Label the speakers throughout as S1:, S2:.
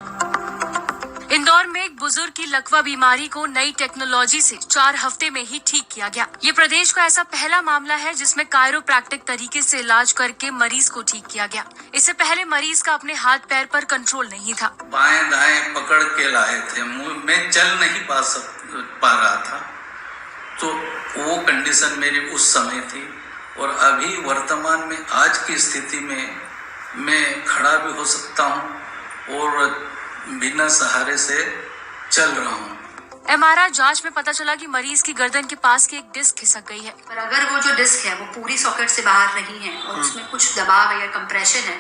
S1: इंदौर में एक बुजुर्ग की लकवा बीमारी को नई टेक्नोलॉजी से 4 हफ्ते में ही ठीक किया गया। ये प्रदेश का ऐसा पहला मामला है जिसमें कायरोप्रैक्टिक तरीके से इलाज करके मरीज को ठीक किया गया। इससे पहले मरीज का अपने हाथ पैर पर कंट्रोल नहीं था।
S2: बाएं दाएं पकड़ के लाए थे, मैं चल नहीं पा रहा था, तो वो कंडीशन मेरी उस समय थी। और अभी वर्तमान में आज की स्थिति में मैं खड़ा भी हो सकता हूँ और बिना सहारे से चल रहा हूँ।
S1: एमआरआई जांच में पता चला कि मरीज की गर्दन के पास की एक डिस्क खिसक गई है।
S3: पर अगर वो जो डिस्क है वो पूरी सॉकेट से बाहर नहीं है और उसमें कुछ दबाव है या कंप्रेशन है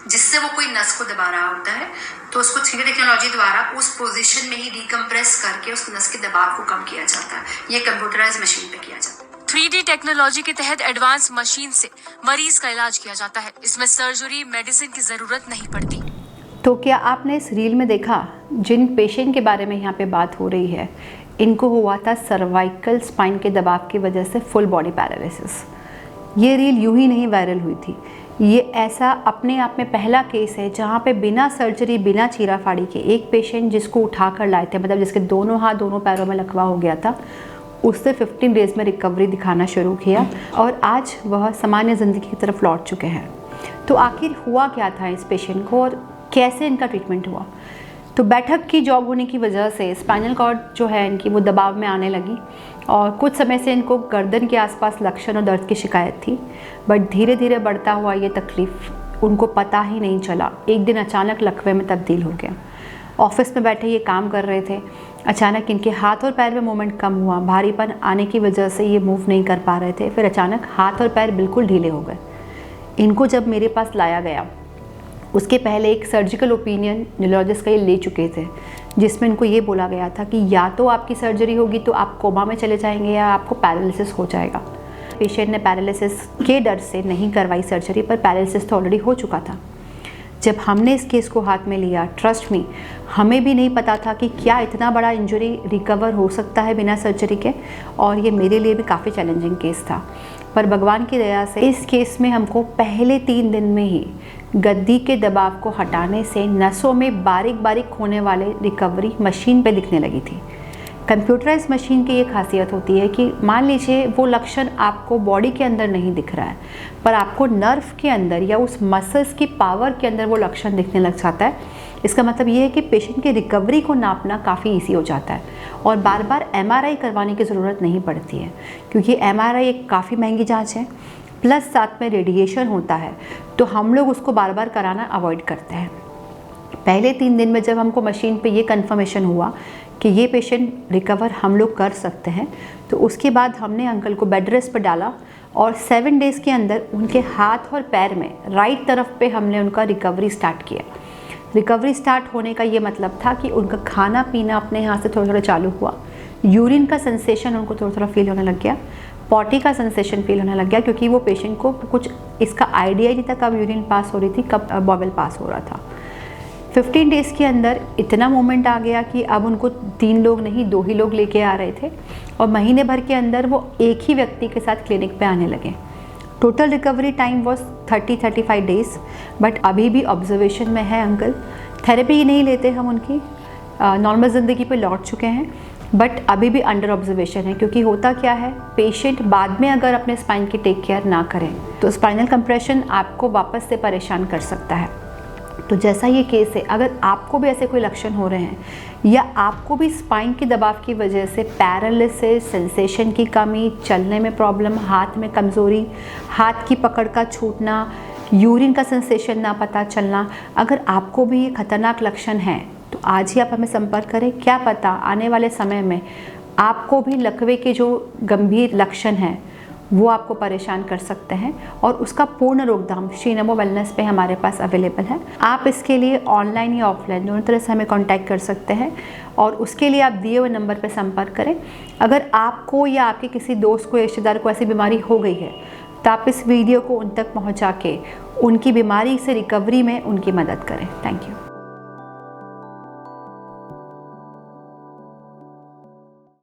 S3: जिससे वो कोई नस को दबा रहा होता है, तो उसको 3D टेक्नोलॉजी द्वारा उस पोजीशन में ही डिकम्प्रेस करके उस नस के दबाव को कम किया जाता है। ये कंप्यूटराइज मशीन पे किया जाता है।
S1: 3D टेक्नोलॉजी के तहत एडवांस मशीन से मरीज का इलाज किया जाता है। इसमें सर्जरी मेडिसिन की जरूरत नहीं पड़ती।
S4: तो क्या आपने इस रील में देखा, जिन पेशेंट के बारे में यहाँ पे बात हो रही है, इनको हुआ था सर्वाइकल स्पाइन के दबाव की वजह से फुल बॉडी पैरालिसिस। ये रील यूं ही नहीं वायरल हुई थी, ये ऐसा अपने आप में पहला केस है जहाँ पे बिना सर्जरी, बिना चीरा फाड़ी के एक पेशेंट जिसको उठा कर लाए थे, मतलब जिसके दोनों हाथ दोनों पैरों में लकवा हो गया था, उससे 15 डेज़ में रिकवरी दिखाना शुरू किया और आज वह सामान्य ज़िंदगी की तरफ लौट चुके हैं। तो आखिर हुआ क्या था इस पेशेंट को और कैसे इनका ट्रीटमेंट हुआ? तो बैठक की जॉब होने की वजह से स्पाइनल कॉर्ड जो है इनकी वो दबाव में आने लगी और कुछ समय से इनको गर्दन के आसपास लक्षण और दर्द की शिकायत थी, बट धीरे धीरे बढ़ता हुआ ये तकलीफ़ उनको पता ही नहीं चला। एक दिन अचानक लकवे में तब्दील हो गया। ऑफिस में बैठे ये काम कर रहे थे, अचानक इनके हाथ और पैर में मूवमेंट कम हुआ, भारीपन आने की वजह से ये मूव नहीं कर पा रहे थे। फिर अचानक हाथ और पैर बिल्कुल ढीले हो गए। इनको जब मेरे पास लाया गया उसके पहले एक सर्जिकल ओपिनियन न्यूरोलॉजिस्ट का ये ले चुके थे, जिसमें इनको ये बोला गया था कि या तो आपकी सर्जरी होगी तो आप कोमा में चले जाएंगे या आपको पैरालिसिस हो जाएगा। पेशेंट ने पैरालिसिस के डर से नहीं करवाई सर्जरी, पर पैरालिसिस तो ऑलरेडी हो चुका था। जब हमने इस केस को हाथ में लिया, ट्रस्ट मी, हमें भी नहीं पता था कि क्या इतना बड़ा इंजरी रिकवर हो सकता है बिना सर्जरी के, और ये मेरे लिए भी काफ़ी चैलेंजिंग केस था। पर भगवान की दया से इस केस में हमको पहले 3 दिन में ही गद्दी के दबाव को हटाने से नसों में बारीक बारीक होने वाले रिकवरी मशीन पे दिखने लगी थी। कंप्यूटराइज मशीन की ये खासियत होती है कि मान लीजिए वो लक्षण आपको बॉडी के अंदर नहीं दिख रहा है, पर आपको नर्व के अंदर या उस मसल्स की पावर के अंदर वो लक्षण दिखने लग जाता है। इसका मतलब ये है कि पेशेंट की रिकवरी को नापना काफ़ी ईजी हो जाता है और बार बार एमआरआई करवाने की ज़रूरत नहीं पड़ती है, क्योंकि एमआरआई एक काफ़ी महंगी जाँच है, प्लस साथ में रेडिएशन होता है, तो हम लोग उसको बार बार कराना अवॉइड करते हैं। पहले 3 दिन में जब हमको मशीन पे ये कंफर्मेशन हुआ कि ये पेशेंट रिकवर हम लोग कर सकते हैं, तो उसके बाद हमने अंकल को बेड रेस्ट पर डाला और 7 डेज़ के अंदर उनके हाथ और पैर में राइट तरफ पे हमने उनका रिकवरी स्टार्ट किया। रिकवरी स्टार्ट होने का ये मतलब था कि उनका खाना पीना अपने यहाँ से थोड़ा थोड़ा चालू हुआ, यूरिन का सेंसेशन उनको थोड़ा थोड़ा फील होने लग गया, पॉटी का सेंसेशन फील होने लग गया, क्योंकि वो पेशेंट को कुछ इसका आइडिया ही नहीं था कब यूरिन पास हो रही थी, कब बॉबल पास हो रहा था। 15 डेज़ के अंदर इतना मोमेंट आ गया कि अब उनको 3 लोग नहीं 2 ही लोग लेके आ रहे थे और महीने भर के अंदर वो एक ही व्यक्ति के साथ क्लिनिक पे आने लगे। Total recovery time was 30-35 days, but अभी भी ऑब्जर्वेशन में है अंकल। थेरेपी नहीं लेते हम उनकी, नॉर्मल ज़िंदगी पे लौट चुके हैं, बट अभी भी अंडर ऑब्जर्वेशन है। क्योंकि होता क्या है, पेशेंट बाद में अगर अपने स्पाइन की टेक केयर ना करें तो स्पाइनल कंप्रेशन आपको वापस से परेशान कर सकता है। तो जैसा ये केस है, अगर आपको भी ऐसे कोई लक्षण हो रहे हैं या आपको भी स्पाइन के दबाव की वजह से पैरालिसिस, सेंसेशन की कमी, चलने में प्रॉब्लम, हाथ में कमज़ोरी, हाथ की पकड़ का छूटना, यूरिन का सेंसेशन ना पता चलना, अगर आपको भी ये खतरनाक लक्षण हैं तो आज ही आप हमें संपर्क करें। क्या पता आने वाले समय में आपको भी लकवे के जो गंभीर लक्षण हैं वो आपको परेशान कर सकते हैं, और उसका पूर्ण रोकथाम श्री नमो वेलनेस पे हमारे पास अवेलेबल है। आप इसके लिए ऑनलाइन या ऑफलाइन दोनों तरह से हमें कांटेक्ट कर सकते हैं, और उसके लिए आप दिए हुए नंबर पर संपर्क करें। अगर आपको या आपके किसी दोस्त को, रिश्तेदार को ऐसी बीमारी हो गई है तो आप इस वीडियो को उन तक पहुंचा के उनकी बीमारी से रिकवरी में उनकी मदद करें। Thank you.